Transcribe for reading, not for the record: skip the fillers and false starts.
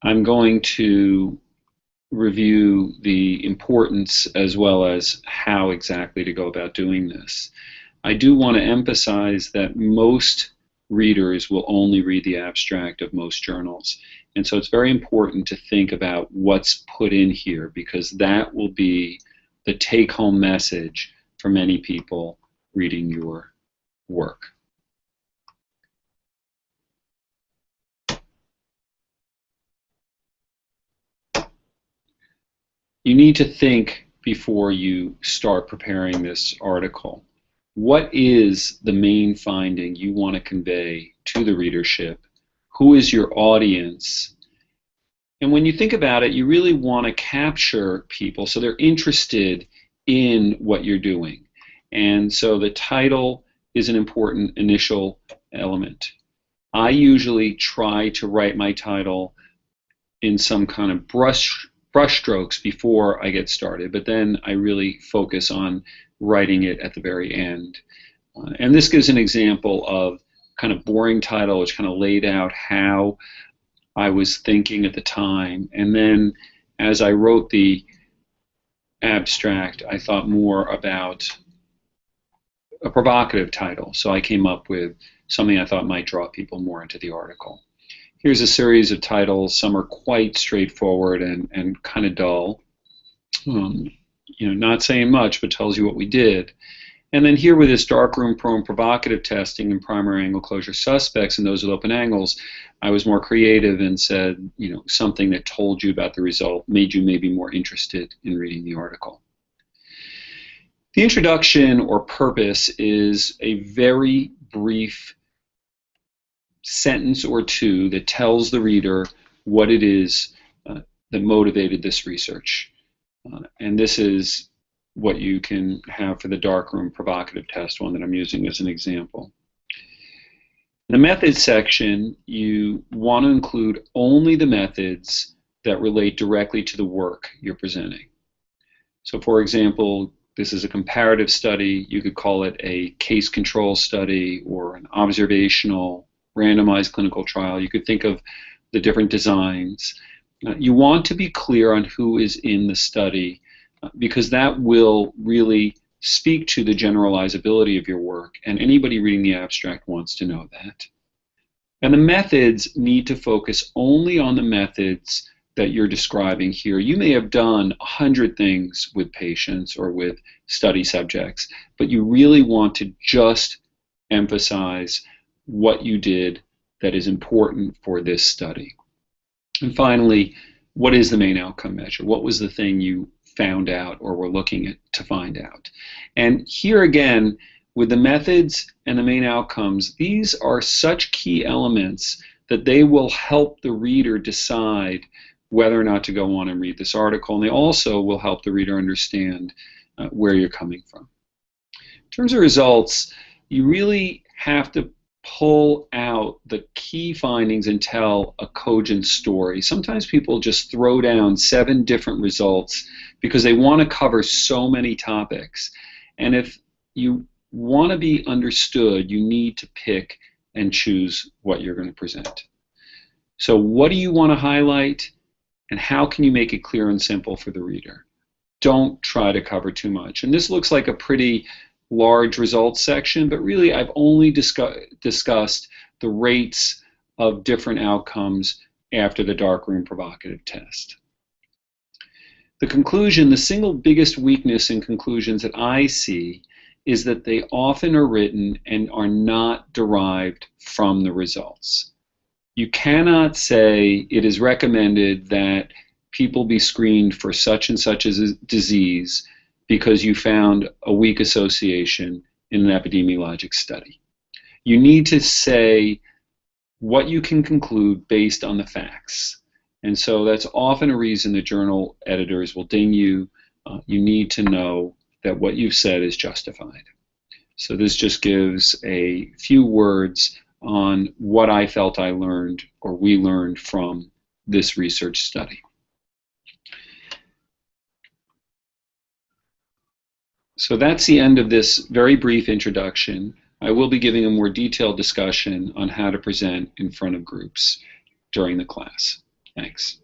I'm going to review the importance as well as how exactly to go about doing this. I do want to emphasize that most readers will only read the abstract of most journals. And so it's very important to think about what's put in here, because that will be the take-home message for many people reading your work. You need to think before you start preparing this article. What is the main finding you want to convey to the readership? Who is your audience? And when you think about it, you really want to capture people so they're interested in what you're doing. And so the title is an important initial element. I usually try to write my title in some kind of brushstrokes before I get started, but then I really focus on writing it at the very end. And this gives an example of kind of boring title, which kind of laid out how I was thinking at the time. And then as I wrote the abstract, I thought more about a provocative title. So I came up with something I thought might draw people more into the article. Here's a series of titles. Some are quite straightforward and kind of dull. Not saying much, but tells you what we did. And then here with this darkroom prone provocative testing and primary angle closure suspects and those with open angles, I was more creative and said, something that told you about the result, made you maybe more interested in reading the article. The introduction or purpose is a very brief sentence or two that tells the reader what it is that motivated this research. And this is what you can have for the darkroom provocative test, one that I'm using as an example. In the methods section, you want to include only the methods that relate directly to the work you're presenting. So for example, this is a comparative study. You could call it a case control study or an observational randomized clinical trial. You could think of the different designs. You want to be clear on who is in the study because that will really speak to the generalizability of your work, and anybody reading the abstract wants to know that. And the methods need to focus only on the methods that you're describing here. You may have done 100 things with patients or with study subjects, but you really want to just emphasize what you did that is important for this study. And finally, what is the main outcome measure? What was the thing you found out or were looking at to find out? And here again, with the methods and the main outcomes, these are such key elements that they will help the reader decide whether or not to go on and read this article, and they also will help the reader understand where you're coming from. In terms of results, you really have to pull out the key findings and tell a cogent story. Sometimes people just throw down 7 different results because they want to cover so many topics. And if you want to be understood, you need to pick and choose what you're going to present. So what do you want to highlight, and how can you make it clear and simple for the reader? Don't try to cover too much. And this looks like a pretty large results section, but really I've only discussed the rates of different outcomes after the darkroom provocative test. The conclusion, the single biggest weakness in conclusions that I see is that they often are written and are not derived from the results. You cannot say it is recommended that people be screened for such and such a disease because you found a weak association in an epidemiologic study. You need to say what you can conclude based on the facts. And so that's often a reason the journal editors will ding you. You need to know that what you've said is justified. So this just gives a few words on what I felt I learned or we learned from this research study. So that's the end of this very brief introduction. I will be giving a more detailed discussion on how to present in front of groups during the class. Thanks.